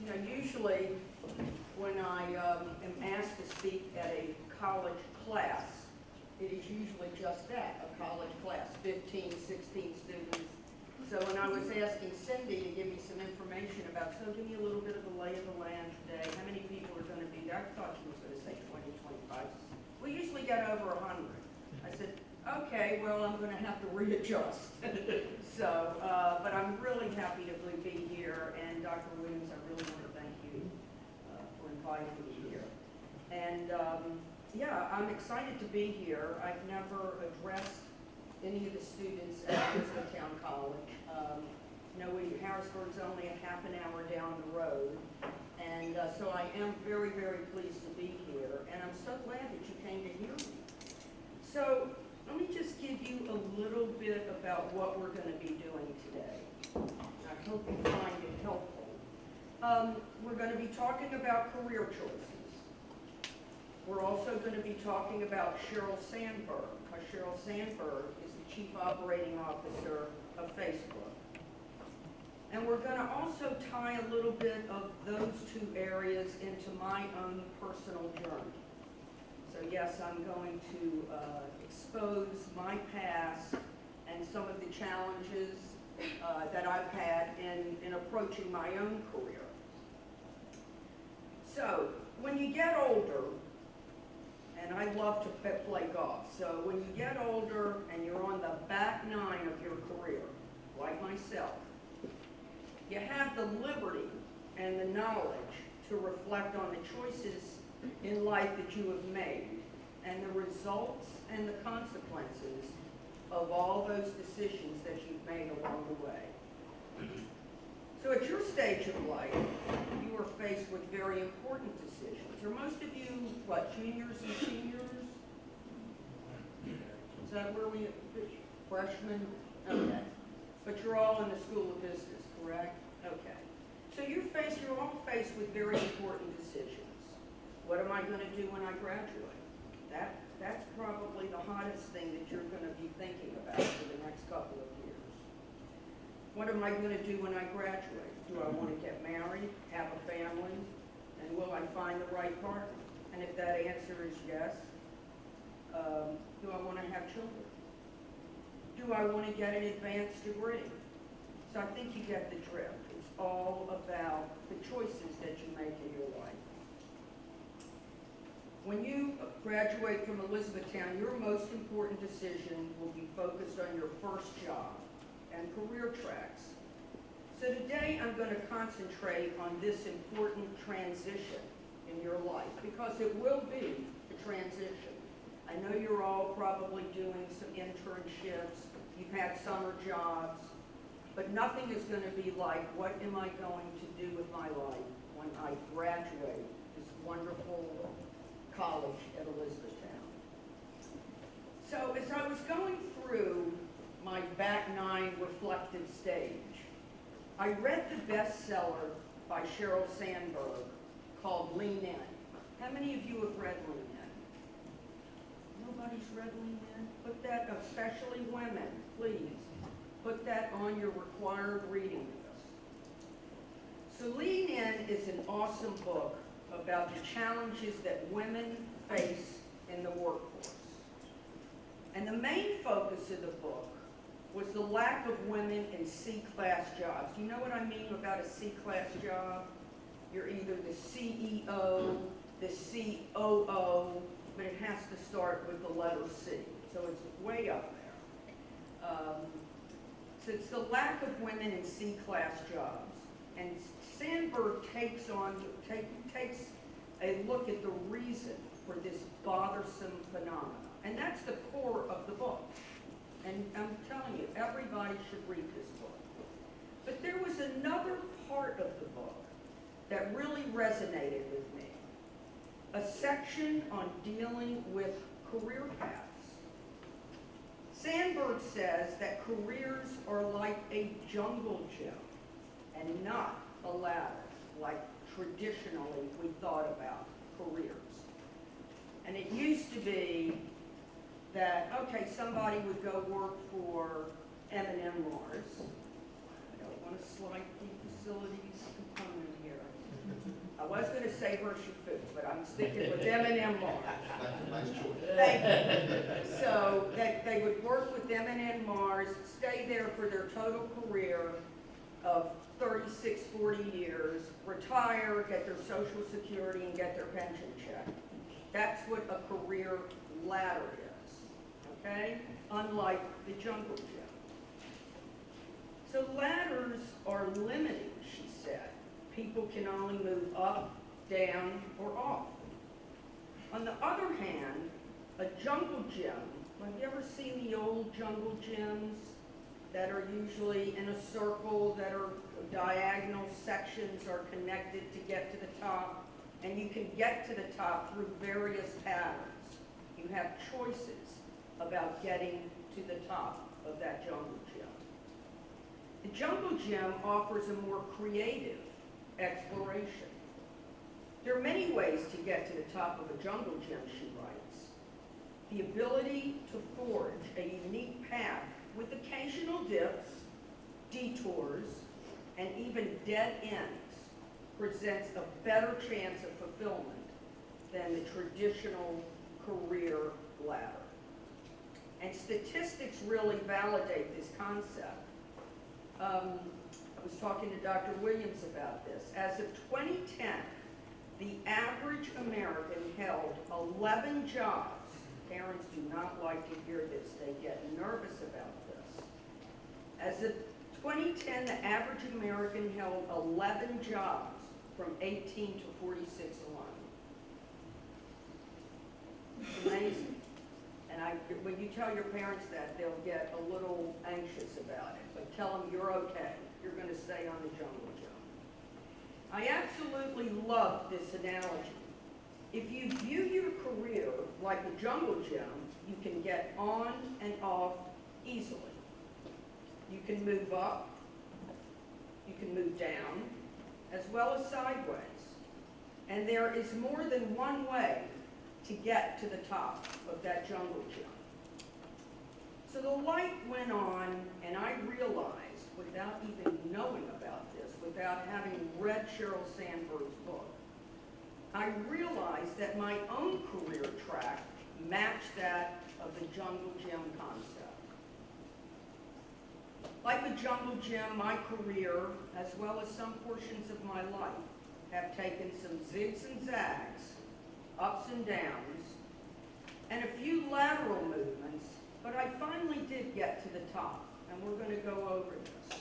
You know, usually when I am asked to speak at a college class, it is usually just that, a college class, 15, 16 students. So when I was asking Cindy to give me some information about, so give me a little bit of the lay of the land today, how many people are going to be there? I thought she was going to say 20, 25. We usually get over 100. I said, okay, well, I'm going to have to readjust. So, but I'm really happy to be here, and Dr. Williams, I really want to thank you for inviting me here. And yeah, I'm excited to be here. I've never addressed any of the students at Goldstein College. You know, Harrisburg's only a half an hour down the road, and so I am very, very pleased to be here, and I'm so glad that you came to hear me. So let me just give you a little bit about what we're going to be doing today. I hope you find it helpful. We're going to be talking about career choices. We're also going to be talking about Sheryl Sandberg. Sheryl Sandberg is the Chief Operating Officer of Facebook. And we're going to also tie a little bit of those two areas into my own personal journey. So yes, I'm going to expose my past and some of the challenges that I've had in approaching my own career. So when you get older, and I love to play golf, so when you get older and you're on the back nine of your career, like myself, you have the liberty and the knowledge to reflect on the choices in life that you have made and the results and the consequences of all those decisions that you've made along the way. So at your stage of life, you are faced with very important decisions. Are most of you, what, juniors and seniors? Is that where we, freshmen? Okay. But you're all in the School of Business, correct? Okay. So you're all faced with very important decisions. What am I going to do when I graduate? That's probably the hottest thing that you're going to be thinking about for the next couple of years. What am I going to do when I graduate? Do I want to get married, have a family, and will I find the right partner? And if that answer is yes, do I want to have children? Do I want to get an advanced degree? So I think you get the drift. It's all about the choices that you make in your life. When you graduate from Elizabethtown, your most important decision will be focused on your first job and career tracks. So today I'm going to concentrate on this important transition in your life because it will be a transition. I know you're all probably doing some internships, you've had summer jobs, but nothing is going to be like, what am I going to do with my life when I graduate this wonderful college at Elizabethtown. So as I was going through my back nine reflective stage, I read the bestseller by Sheryl Sandberg called Lean In. How many of you have read Lean In? Nobody's read Lean In? Put that, especially women, please, put that on your required reading list. So Lean In is an awesome book about the challenges that women face in the workforce. And the main focus of the book was the lack of women in C-class jobs. Do you know what I mean about a C-class job? You're either the CEO, the COO, but it has to start with the letter C. So it's way up there. So it's the lack of women in C-class jobs. And Sandberg takes a look at the reason for this bothersome phenomenon. And that's the core of the book. And I'm telling you, everybody should read this book. But there was another part of the book that really resonated with me. A section on dealing with career paths. Sandberg says that careers are like a jungle gym and not a ladder, like traditionally we thought about careers. And it used to be that, okay, somebody would go work for M&M Mars. I don't want to slight the facilities component here. I was going to say Hershey Foods, but I'm sticking with M&M Mars. Nice choice. Thank you. So that they would work with M&M Mars, stay there for their total career of 36, 40 years, retire, get their Social Security, and get their pension check. That's what a career ladder is, okay? Unlike the jungle gym. So ladders are limiting, she said. People can only move up, down, or off. On the other hand, a jungle gym, have you ever seen the old jungle gyms that are usually in a circle, that are diagonal sections are connected to get to the top? And you can get to the top through various patterns. You have choices about getting to the top of that jungle gym. The jungle gym offers a more creative exploration. There are many ways to get to the top of a jungle gym, she writes. The ability to forge a unique path with occasional dips, detours, and even dead ends presents a better chance of fulfillment than the traditional career ladder. And statistics really validate this concept. I was talking to Dr. Williams about this. As of 2010, the average American held 11 jobs. Parents do not like to hear this. They get nervous about this. As of 2010, the average American held 11 jobs from 18 to 46 alone. It's amazing. And when you tell your parents that, they'll get a little anxious about it. But tell them you're okay. You're going to stay on the jungle gym. I absolutely love this analogy. If you view your career like a jungle gym, you can get on and off easily. You can move up, you can move down, as well as sideways. And there is more than one way to get to the top of that jungle gym. So the light went on, and I realized, without even knowing about this, without having read Sheryl Sandberg's book, I realized that my own career track matched that of the jungle gym concept. Like the jungle gym, my career, as well as some portions of my life, have taken some zigs and zags, ups and downs, and a few lateral movements, but I finally did get to the top, and we're going to go over this.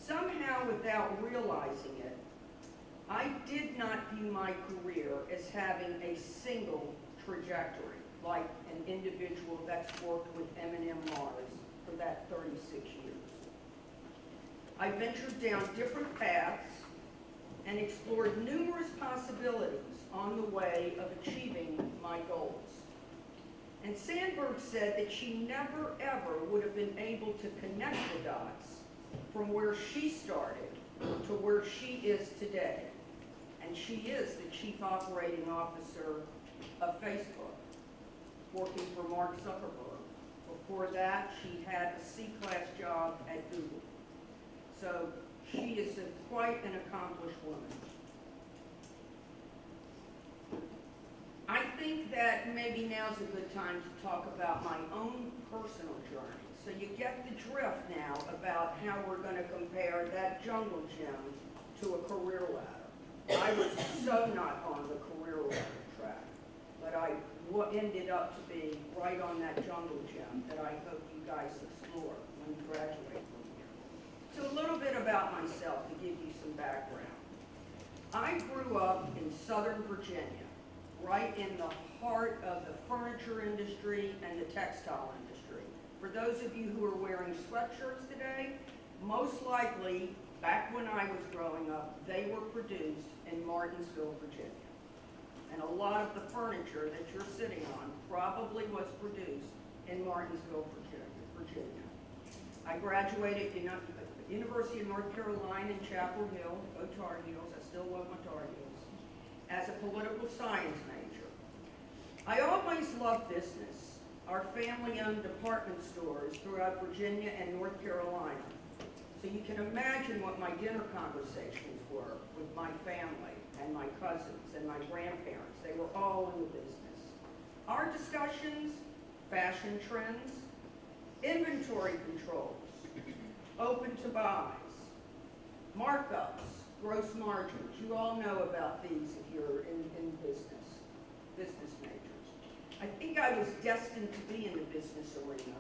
Somehow, without realizing it, I did not view my career as having a single trajectory, like an individual that's worked with M&M Mars for that 36 years. I ventured down different paths and explored numerous possibilities on the way of achieving my goals. And Sandberg said that she never ever would have been able to connect the dots from where she started to where she is today. And she is the chief operating officer of Facebook, working for Mark Zuckerberg. Before that, she had a C-class job at Google. So she is quite an accomplished woman. I think that maybe now's a good time to talk about my own personal journey. So you get the drift now about how we're going to compare that jungle gym to a career ladder. I was so not on the career ladder track, but I ended up to be right on that jungle gym that I hope you guys explore when you graduate from here. So a little bit about myself to give you some background. I grew up in Southern Virginia, right in the heart of the furniture industry and the textile industry. For those of you who are wearing sweatshirts today, most likely, back when I was growing up, they were produced in Martinsville, Virginia. And a lot of the furniture that you're sitting on probably was produced in Martinsville, Virginia. I graduated University of North Carolina in Chapel Hill, go Tar Heels, I still love my Tar Heels, as a political science major. I always loved business. Our family owned department stores throughout Virginia and North Carolina. So you can imagine what my dinner conversations were with my family and my my cousins and my grandparents. They were all in the business. Our discussions, fashion trends, inventory controls, open to buys, markups, gross margins. You all know about these if you're in business majors. I think I was destined to be in the business arena,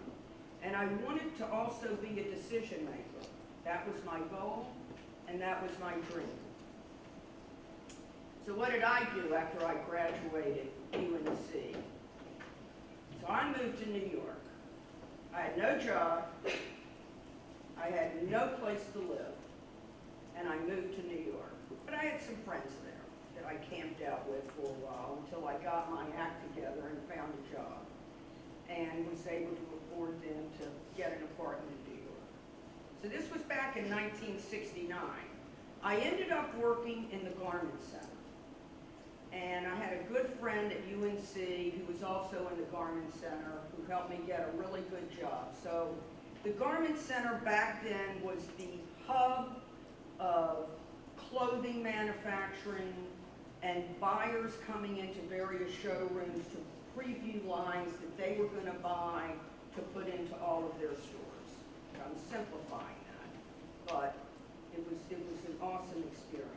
and I wanted to also be a decision maker. That was my goal, and that was my dream. So what did I do after I graduated UNC? So I moved to New York. I had no job, I had no place to live, and I moved to New York. But I had some friends there that I camped out with for a while until I got my act together and found a job, and was able to afford then to get an apartment in New York. So this was back in 1969. I ended up working in the Garment Center. And I had a good friend at UNC who was also in the Garment Center who helped me get a really good job. So the Garment Center back then was the hub of clothing manufacturing and buyers coming into various showrooms to preview lines that they were going to buy to put into all of their stores. I'm simplifying that, but it was an awesome experience.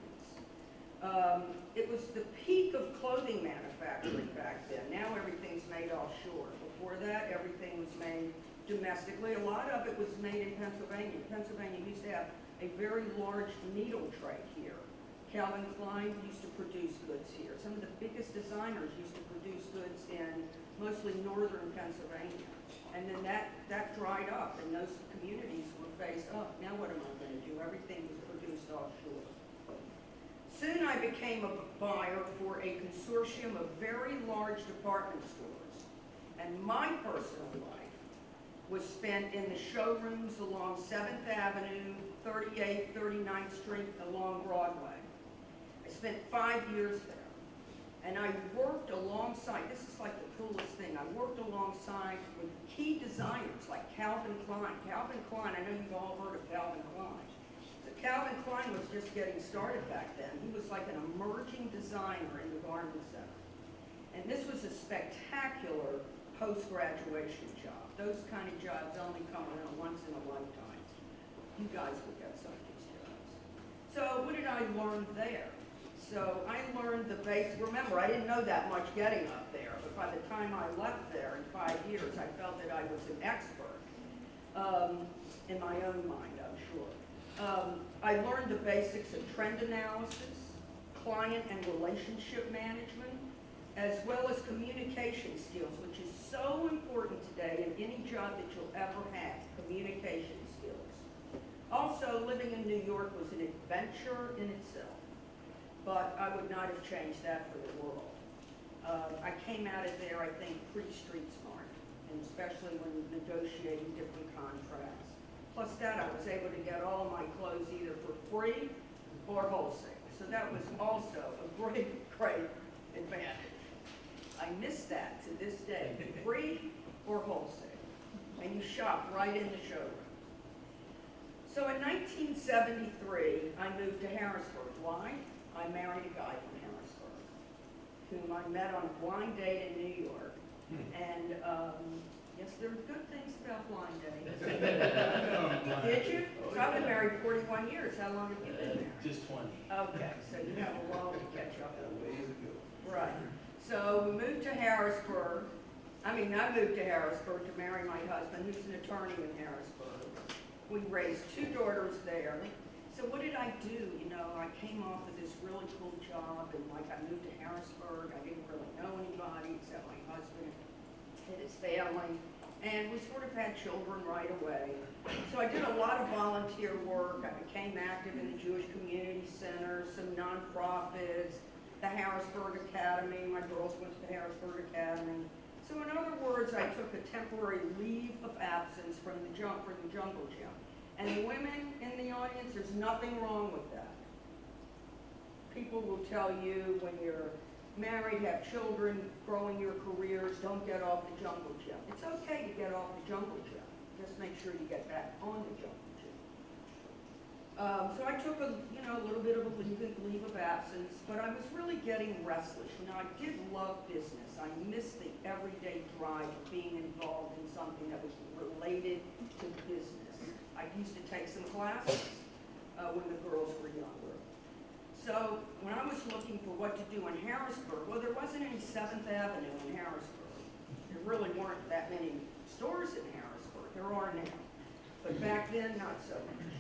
It was the peak of clothing manufacturing back then. Now everything's made offshore. Before that, everything was made domestically. A lot of it was made in Pennsylvania. Pennsylvania used to have a very large needle trade here. Calvin Klein used to produce goods here. Some of the biggest designers used to produce goods in mostly northern Pennsylvania. And then that dried up, and those communities were faced up. Now what am I going to do? Everything was produced offshore. Soon I became a buyer for a consortium of very large department stores. And my personal life was spent in the showrooms along 7th Avenue, 38th, 39th Street, along Broadway. I spent 5 years there. And I worked alongside, this is like the coolest thing, I worked alongside with key designers like Calvin Klein. Calvin Klein, I know you've all heard of Calvin Klein. Calvin Klein was just getting started back then. He was like an emerging designer in the Garment Center. And this was a spectacular post-graduation job. Those kind of jobs only come around once in a lifetime. You guys will get some of these jobs. So what did I learn there? So I learned the base. Remember, I didn't know that much getting up there, but by the time I left there in 5 years, I felt that I was an expert in my own mind, I'm sure. I learned the basics of trend analysis, client and relationship management, as well as communication skills, which is so important today in any job that you'll ever have, communication skills. Also, living in New York was an adventure in itself, but I would not have changed that for the world. I came out of there, I think, pretty street smart, and especially when negotiating different contracts. Plus that, I was able to get all of my clothes either for free or wholesale. So that was also a great, great advantage. I miss that to this day, free or wholesale. And you shop right in the showroom. So in 1973, I moved to Harrisburg. Why? I married a guy from Harrisburg, whom I met on a blind date in New York. And yes, there are good things about blind dates. Did you? So I've been married 41 years. How long have you been married? Just 20. Okay, so you have a while to catch up. Right. So we moved to Harrisburg. I moved to Harrisburg to marry my husband, who's an attorney in Harrisburg. We raised 2 daughters there. So what did I do? I came off of this really cool job, and I moved to Harrisburg. I didn't really know anybody except my husband and his family, and we sort of had children right away. So I did a lot of volunteer work. I became active in the Jewish Community Center, some nonprofits, the Harrisburg Academy. My girls went to the Harrisburg Academy. So in other words, I took a temporary leave of absence from the jungle gym. And the women in the audience, there's nothing wrong with that. People will tell you when you're married, have children, growing your careers, don't get off the jungle gym. It's okay to get off the jungle gym. Just make sure you get back on the jungle gym. So I took a little bit of a leave of absence, but I was really getting restless. I did love business. I missed the everyday drive of being involved in something that was related to business. I used to take some classes when the girls were younger. So when I was looking for what to do in Harrisburg, well, there wasn't any 7th Avenue in Harrisburg. There really weren't that many stores in Harrisburg. There are now. But back then, not so much.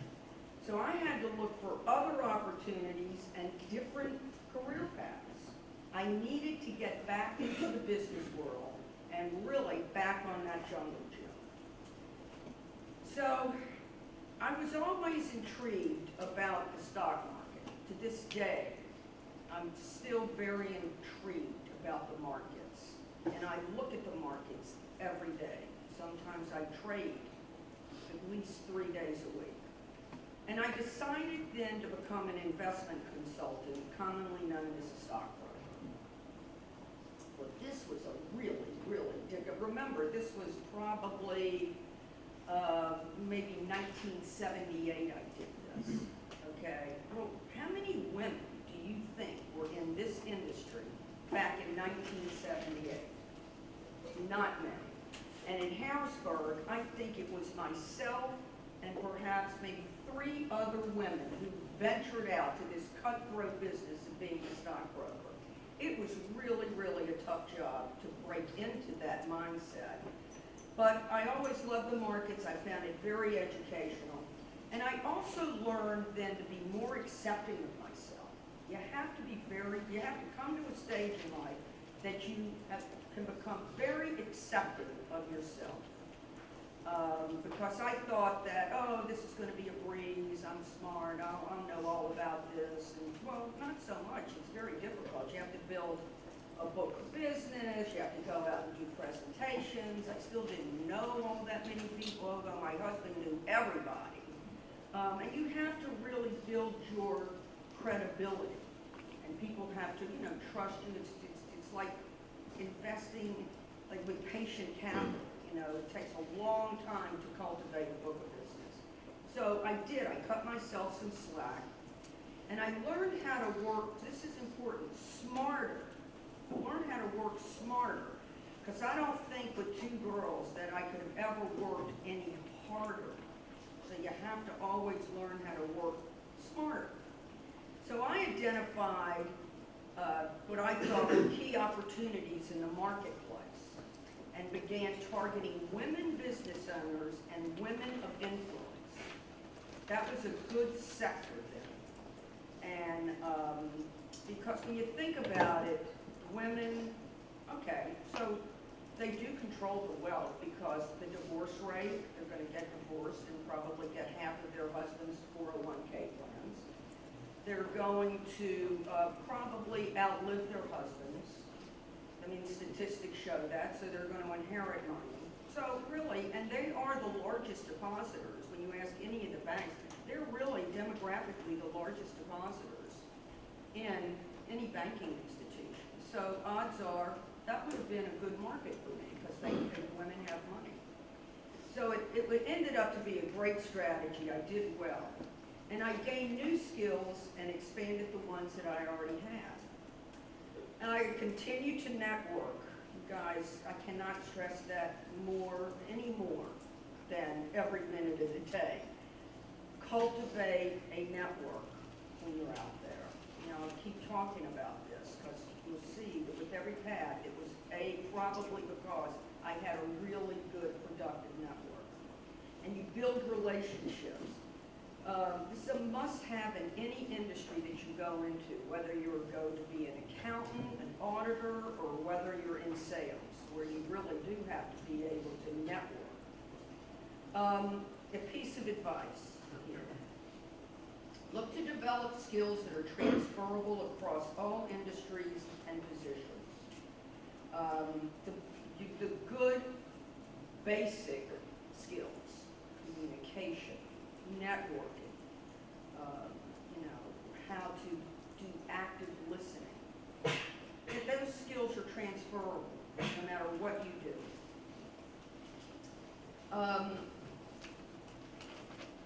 So I had to look for other opportunities and different career paths. I needed to get back into the business world and really back on that jungle gym. So I was always intrigued about the stock market. To this day, I'm still very intrigued about the markets. And I look at the markets every day. Sometimes I trade at least 3 days a week. And I decided then to become an investment consultant, commonly known as a stockbroker. Well, this was a really, really remember, this was probably maybe 1978 I did this, okay? Well, how many women do you think were in this industry back in 1978? Not many. And in Harrisburg, I think it was myself and perhaps maybe 3 other women who ventured out to this cutthroat business of being a stockbroker. It was really, really a tough job to break into that mindset. But I always loved the markets. I found it very educational. And I also learned then to be more accepting of myself. You have to come to a stage in life that you can become very accepting of yourself. Because I thought that, oh, this is going to be a breeze, I'm smart, I'll know all about this. And, well, not so much. It's very difficult. You have to build a book of business, you have to go out and do presentations. I still didn't know all that many people, although my husband knew everybody. And you have to really build your credibility. And people have to, trust you. It's like investing like with patient capital. It takes a long time to cultivate a book of business. So I did. I cut myself some slack. And I learned how to work, this is important, smarter. I learned how to work smarter. Because I don't think with 2 girls that I could have ever worked any harder. So you have to always learn how to work smarter. So I identified what I thought were key opportunities in the marketplace and began targeting women business owners and women of influence. That was a good sector then. And because when you think about it, women, okay, so they do control the wealth because the divorce rate, they're going to get divorced and probably get half of their husband's 401k plans. They're going to probably outlive their husbands. I mean, statistics show that, so they're going to inherit money. So really, and they are the largest depositors. When you ask any of the banks, they're really demographically the largest depositors in any banking institution. So odds are that would have been a good market for me because women have money. So it ended up to be a great strategy. I did well. And I gained new skills and expanded the ones that I already had. And I continue to network. You guys, I cannot stress that any more than every minute of the day. Cultivate a network when you're out there. I keep talking about this because you'll see that with every path, it was probably because I had a really good, productive network. And you build relationships. This is a must-have in any industry that you go into, whether you're going to be an accountant, an auditor, or whether you're in sales, where you really do have to be able to network. A piece of advice here. Look to develop skills that are transferable across all industries and positions. The good basic skills, communication, networking, how to do active listening. Those skills are transferable no matter what you do.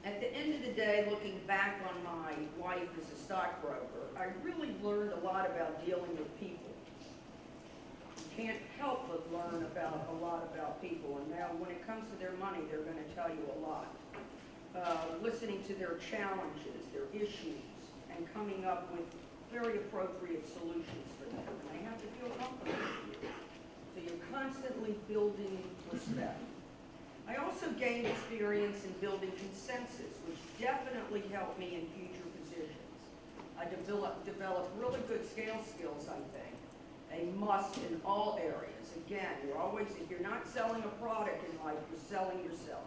At the end of the today, looking back on my life as a stockbroker, I really learned a lot about dealing with people. You can't help but learn about a lot about people, and now when it comes to their money, they're going to tell you a lot. Listening to their challenges, their issues, and coming up with very appropriate solutions for them, and they have to feel comfortable with you. So you're constantly building respect. I also gained experience in building consensus, which definitely helped me in future positions. I developed really good scale skills, I think, a must in all areas. Again, if you're not selling a product in life, you're selling yourself.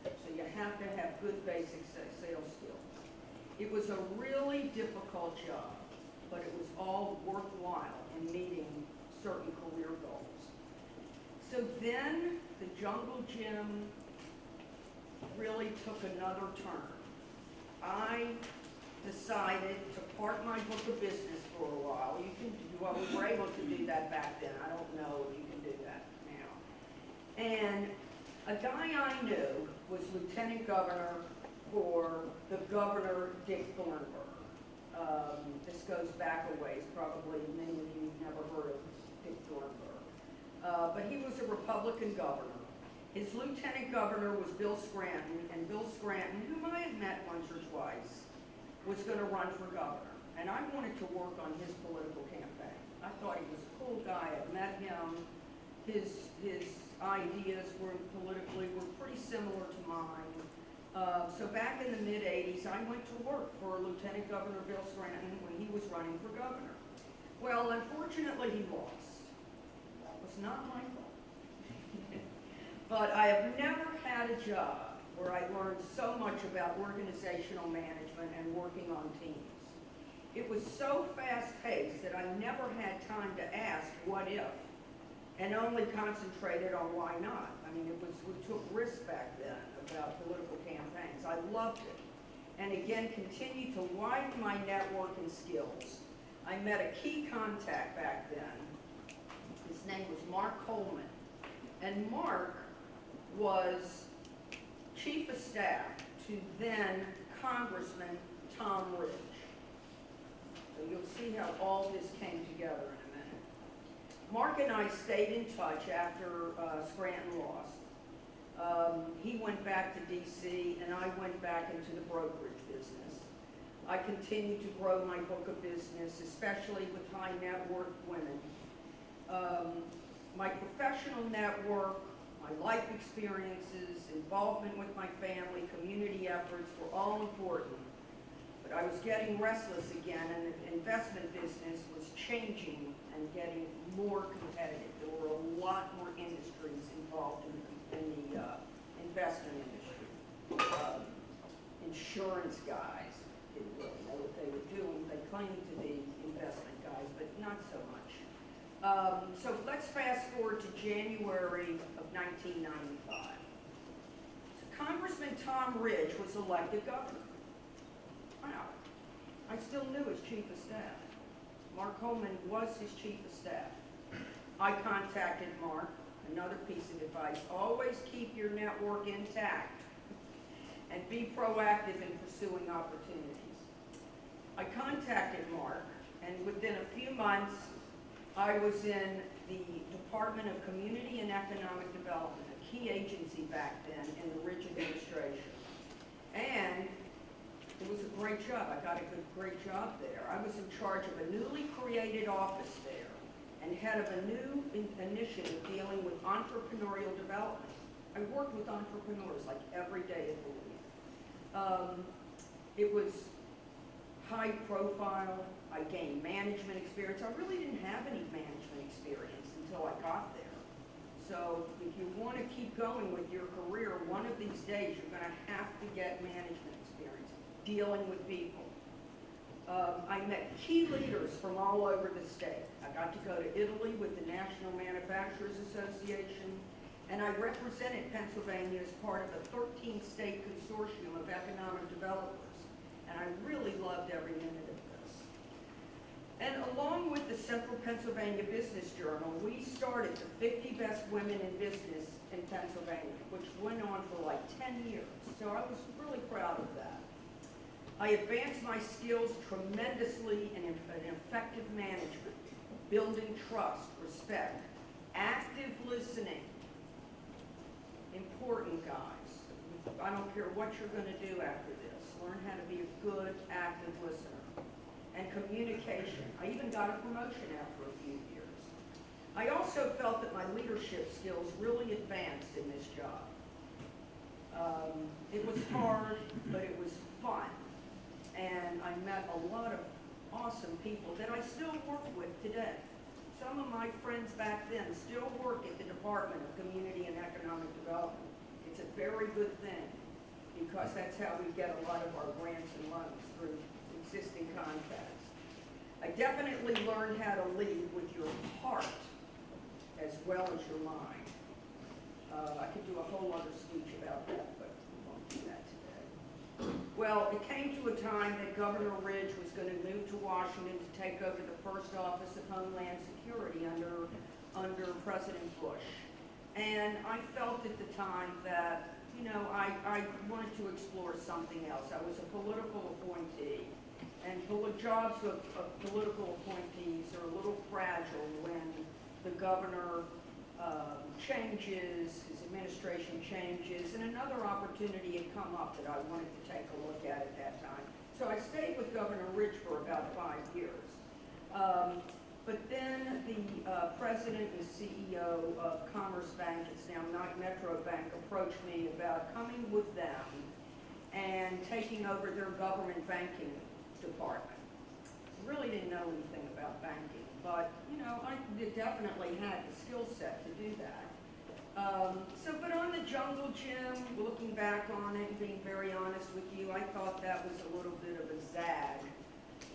So you have to have good basic sales skills. It was a really difficult job, but it was all worthwhile in meeting certain career goals. So then the jungle gym really took another turn. I decided to park my book of business for a while. Well, we were able to do that back then. I don't know if you can do that now. And a guy I knew was lieutenant governor for the governor, Dick Thornburg. This goes back a ways. Probably many of you have never heard of Dick Thornburg. But he was a Republican governor. His lieutenant governor was Bill Scranton, and Bill Scranton, whom I had met once or twice, was going to run for governor. And I wanted to work on his political campaign. I thought he was a cool guy. I met him. His ideas were pretty similar to mine. So back in the mid-'80s, I went to work for Lieutenant Governor Bill Scranton when he was running for governor. Well, unfortunately, he lost. That was not my fault. But I have never had a job where I learned so much about organizational management and working on teams. It was so fast-paced that I never had time to ask what if, and only concentrated on why not. I mean, we took risks back then about political campaigns. I loved it. And again, continued to widen my network and skills. I met a key contact back then. His name was Mark Coleman. And Mark was chief of staff to then Congressman Tom Ridge. So you'll see how all this came together in a minute. Mark and I stayed in touch after Scranton lost. He went back to D.C. and I went back into the brokerage business. I continued to grow my book of business, especially with high net worth women. My professional network, my life experiences, involvement with my family, community efforts were all important. But I was getting restless again, and the investment business was changing and getting more competitive. There were a lot more industries involved in the investment industry. Insurance guys didn't really know what they were doing. They claimed to be investment guys, but not so much. So let's fast forward to January of 1995. So Congressman Tom Ridge was elected governor. Wow. I still knew his chief of staff. Mark Coleman was his chief of staff. I contacted Mark. Another piece of advice, always keep your network intact and be proactive in pursuing opportunities. I contacted Mark, and within a few months, I was in the Department of Community and Economic Development, a key agency back then in the Ridge administration. And it was a great job. I got a great job there. I was in charge of a newly created office there and head of a new initiative dealing with entrepreneurial development. I worked with entrepreneurs like every day of the week. It was high profile. I gained management experience. I really didn't have any management experience until I got there. So if you want to keep going with your career, one of these days you're going to have to get management experience, dealing with people. I met key leaders from all over the state. I got to go to Italy with the National Manufacturers Association, and I represented Pennsylvania as part of a 13-state consortium of economic developers. And I really loved every minute of this. And And along with the Central Pennsylvania Business Journal, we started the 50 Best Women in Business in Pennsylvania, which went on for like 10 years. So I was really proud of that. I advanced my skills tremendously in effective management, building trust, respect, active listening. Important, guys. I don't care what you're going to do after this. Learn how to be a good, active listener. And communication. I even got a promotion after a few years. I also felt that my leadership skills really advanced in this job. It was hard, but it was fun. And I met a lot of awesome people that I still work with today. Some of my friends back then still work at the Department of Community and Economic Development. It's a very good thing because that's how we get a lot of our grants and loans, through existing contacts. I definitely learned how to lead with your heart as well as your mind. I could do a whole other speech about that, but we won't do that today. Well, it came to a time that Governor Ridge was going to move to Washington to take over the first Office of Homeland Security under President Bush. And I felt at the time that, you know, I wanted to explore something else. I was a political appointee, and jobs of political appointees are a little fragile when the governor changes, his administration changes, and another opportunity had come up that I wanted to take a look at that time. So I stayed with Governor Ridge for about 5 years. But then the president and CEO of Commerce Bank, it's now Metro Bank, approached me about coming with them and taking over their government banking department. Really didn't know anything about banking, but you know, I definitely had the skill set to do that. But on the jungle gym, looking back on it and being very honest with you, I thought that was a little bit of a zag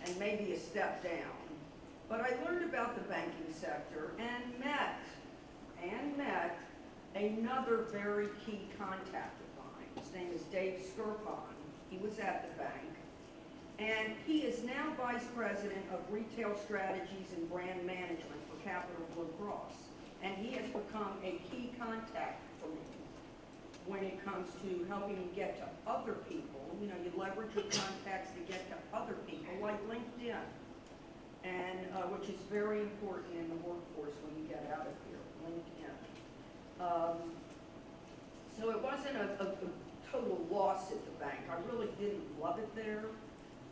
and maybe a step down. But I learned about the banking sector and met another very key contact of mine. His name is Dave Skirpon. He was at the bank. And he is now Vice President of Retail Strategies and Brand Management for Capital Blue Cross. And he has become a key contact for me when it comes to helping me get to other people. You know, you leverage your contacts to get to other people, like LinkedIn, and which is very important in the workforce when you get out of here, LinkedIn. So it wasn't a total loss at the bank. I really didn't love it there.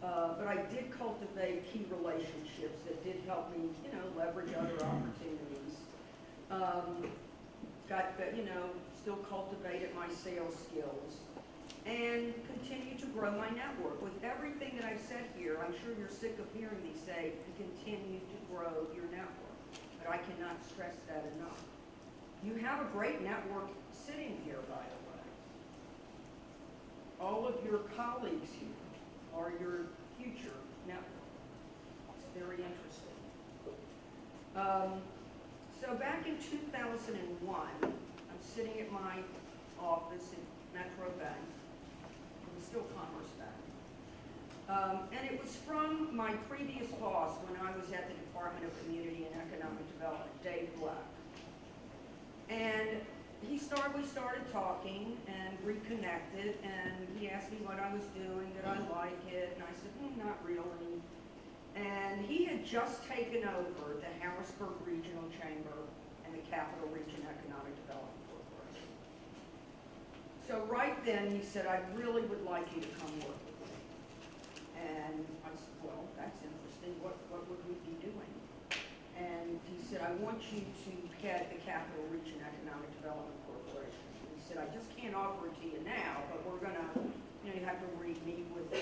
But I did cultivate key relationships that did help me, you know, leverage other opportunities. Still cultivated my sales skills and continue to grow my network. With everything that I've said here, I'm sure you're sick of hearing me say to continue to grow your network, but I cannot stress that enough. You have a great network sitting here, by the way. All of your colleagues here are your future network. It's very interesting. So back in 2001, I'm sitting at my office at Metro Bank. It was still Commerce Bank. And it was from my previous boss when I was at the Department of Community and Economic Development, Dave Black. And we started talking and reconnected, and he asked me what I was doing, did I like it, and I said, not really. And he had just taken over the Harrisburg Regional Chamber and the Capital Region Economic Development Corporation. So right then he said, I really would like you to come work with me. And I said, well, that's interesting. What would we be doing? And he said, I want you to head the Capital Region Economic Development Corporation. And he said, I just can't offer it to you now, but we're going to, you have to meet with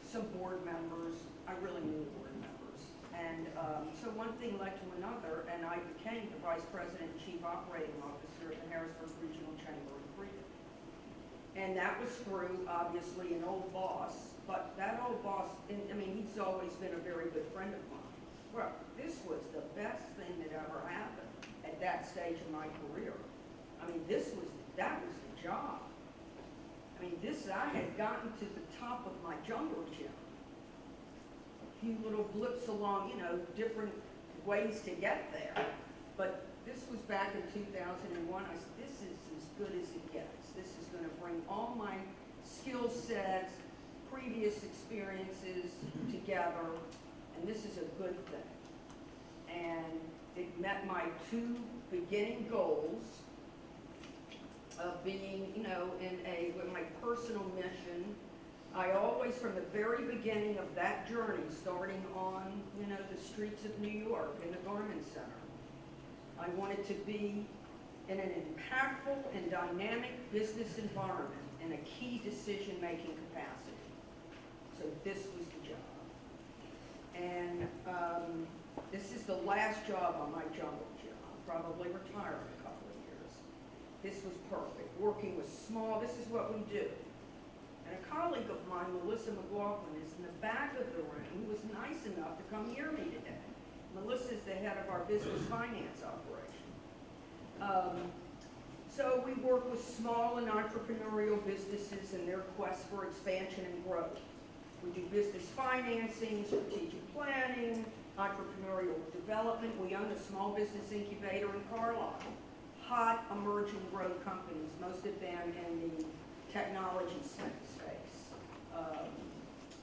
some board members. I really knew the board members. And so one thing led to another, and I became the Vice President and Chief Operating Officer at the Harrisburg Regional Chamber of Freedom. And that was through, obviously, an old boss. But that old boss, he's always been a very good friend of mine. Well, this was the best thing that ever happened at that stage of my career. That was the job. I had gotten to the top of my jungle gym. few little blips along, you know, different ways to get there. But this was back in 2001. I said, this is as good as it gets. This is going to bring all my skill sets, previous experiences together, and this is a good thing. And it met my two beginning goals of being, you know, with my personal mission. I always, from the very beginning of that journey, starting on, you know, the streets of New York in the Garment Center, I wanted to be in an impactful and dynamic business environment in a key decision-making capacity. So this was the job. And this is the last job on my jungle gym. I'll probably retire in a couple of years. This was perfect. Working with small, this is what we do. And a colleague of mine, Melissa McLaughlin, is in the back of the room, who was nice enough to come hear me today. Melissa is the head of our business finance operation. So we work with small and entrepreneurial businesses in their quest for expansion and growth. We do business financing, strategic planning, entrepreneurial development. We own a small business incubator in Carlisle. Hot emerging growth companies, most of them in the technology space.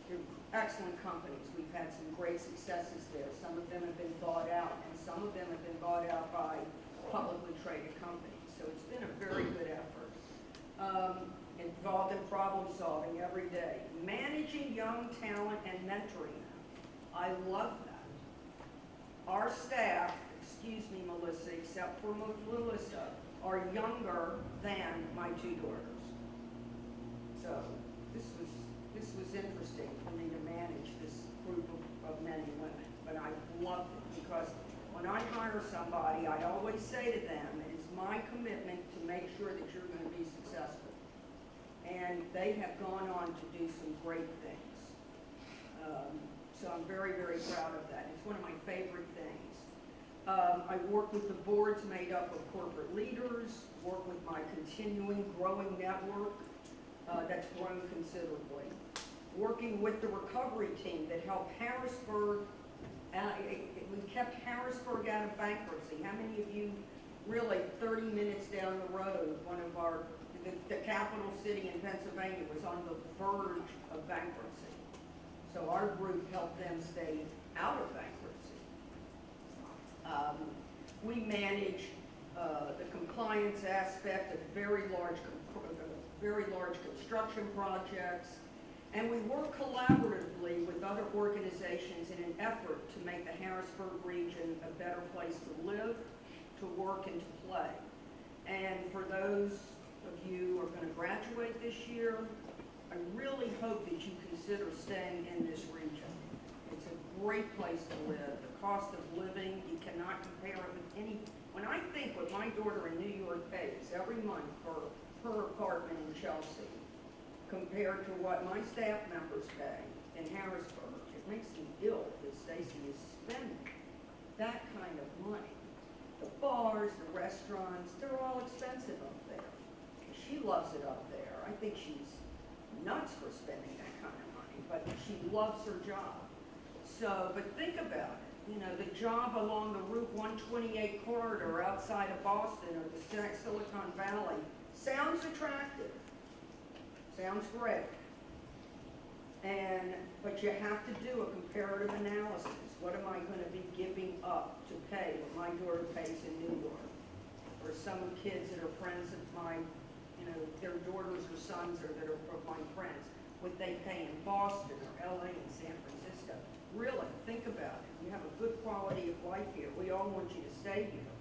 They're excellent companies. We've had some great successes there. Some of them have been bought out, and some of them have been bought out by publicly traded companies. So it's been a very good effort. Involved in problem solving every day. Managing young talent and mentoring them. I love that. Our staff, excuse me, Melissa, except for Melissa, are younger than my two daughters. So this was interesting for me to manage this group of men and women. But I loved it because when I hire somebody, I always say to them, it is my commitment to make sure that you're going to be successful. And they have gone on to do some great things. So I'm very, very proud of that. It's one of my favorite things. I work with the boards made up of corporate leaders, work with my continuing growing network that's grown considerably. Working with the recovery team that helped Harrisburg, we kept Harrisburg out of bankruptcy. How many of you really 30 minutes down the road, one of our the capital city in Pennsylvania was on the verge of bankruptcy. So our group helped them stay out of bankruptcy. We manage the compliance aspect of very large construction projects, and we work collaboratively with other organizations in an effort to make the Harrisburg region a better place to live, to work, and to play. And for those of you who are going to graduate this year, I really hope that you consider staying in this region. It's a great place to live. The cost of living, you cannot compare it with any. When I think what my daughter in New York pays every month for her apartment in Chelsea, compared to what my staff members pay in Harrisburg, it makes me ill that Stacy is spending that kind of money. The bars, the restaurants, they're all expensive up there. She loves it up there. I think she's nuts for spending that kind of money, but she loves her job. So, but think about it. You know, the job along the Route 128 corridor outside of Boston or the Silicon Valley sounds attractive. Sounds great. But you have to do a comparative analysis. What am I going to be giving up to pay what my daughter pays in New York? Or some kids that are friends of mine, you know, their daughters or sons or that are of my friends, what they pay in Boston or LA and San Francisco. Really, think about it. You have a good quality of life here. We all want you to stay here.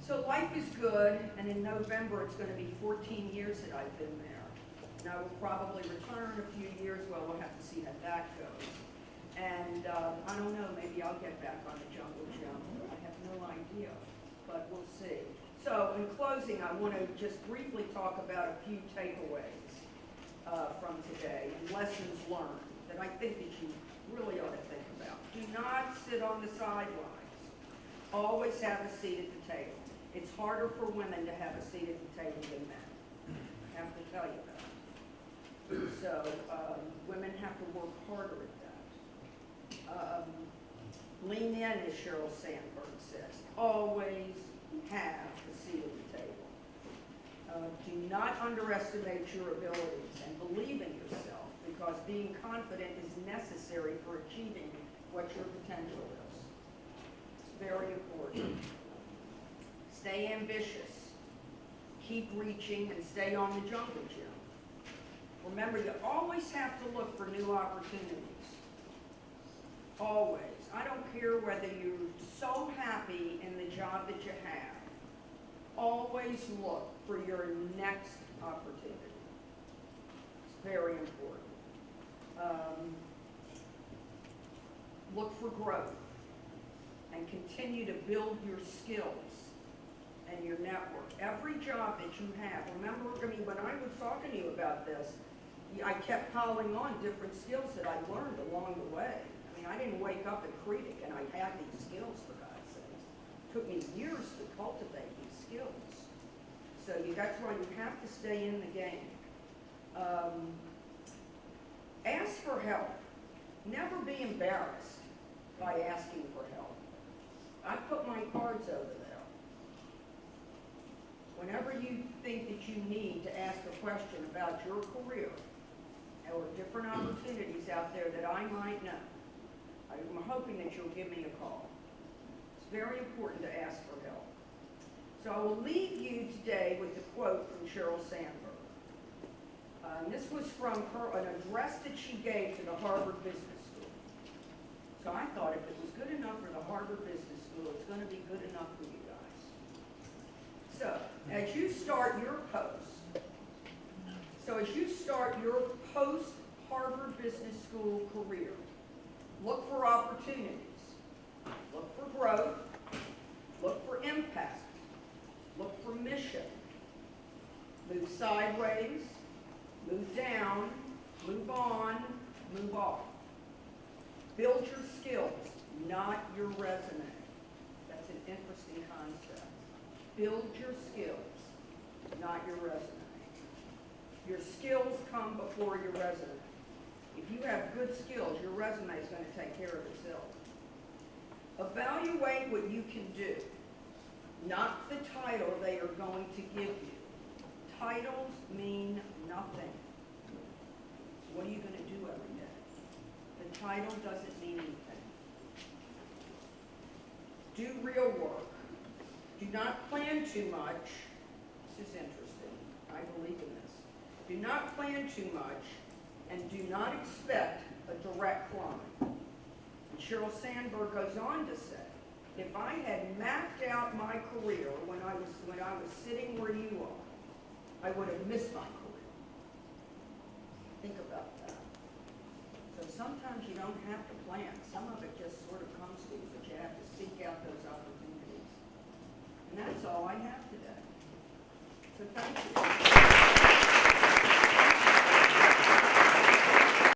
So life is good, and in November it's going to be 14 years that I've been there. And I will probably return in a few years. Well, we'll have to see how that goes. And I don't know, maybe I'll get back on the jungle gym. I have no idea, but we'll see. So in closing, I want to just briefly talk about a few takeaways from today and lessons learned that I think that you really ought to think about. Do not sit on the sidelines. Always have a seat at the table. It's harder for women to have a seat at the table than men. I have to tell you that. So women have to work harder at that. Lean in, as Sheryl Sandberg says. Always have a seat at the table. Do not underestimate your abilities and believe in yourself, because being confident is necessary for achieving what your potential is. It's very important. Stay ambitious. Keep reaching and stay on the jungle gym. Remember, you always have to look for new opportunities. Always. I don't care whether you're so happy in the job that you have. Always look for your next opportunity. It's very important. Look for growth and continue to build your skills and your network. Every job that you have, remember, when I was talking to you about this, I kept piling on different skills that I learned along the way. I didn't wake up at Cretic and I had these skills, for God's sakes. It took me years to cultivate these skills. So that's why you have to stay in the game. Ask for help. Never be embarrassed by asking for help. I put my cards over there. Whenever you think that you need to ask a question about your career or different opportunities out there that I might know, I'm hoping that you'll give me a call. It's very important to ask for help. So I will leave you today with a quote from Sheryl Sandberg. And this was from an address that she gave to the Harvard Business School. So I thought if it was good enough for the Harvard Business School, it's going to be good enough for you guys. So as you start your post-Harvard Business School career, look for opportunities, look for growth, look for impact, look for mission. Move sideways, move down, move on, move off. Build your skills, not your resume. That's an interesting concept. Build your skills, not your resume. Your skills come before your resume. If you have good skills, your resume is going to take care of itself. Evaluate what you can do, not the title they are going to give you. Titles mean nothing. What are you going to do every day? The title doesn't mean anything. Do real work. Do not plan too much. This is interesting. I believe in this. Do not plan too much, and do not expect a direct climb. And Sheryl Sandberg goes on to say, if I had mapped out my career when I was sitting where you are, I would have missed my career. Think about that. So sometimes you don't have to plan. Some of it just sort of comes to you, but you have to seek out those opportunities. And that's all I have today. So thank you.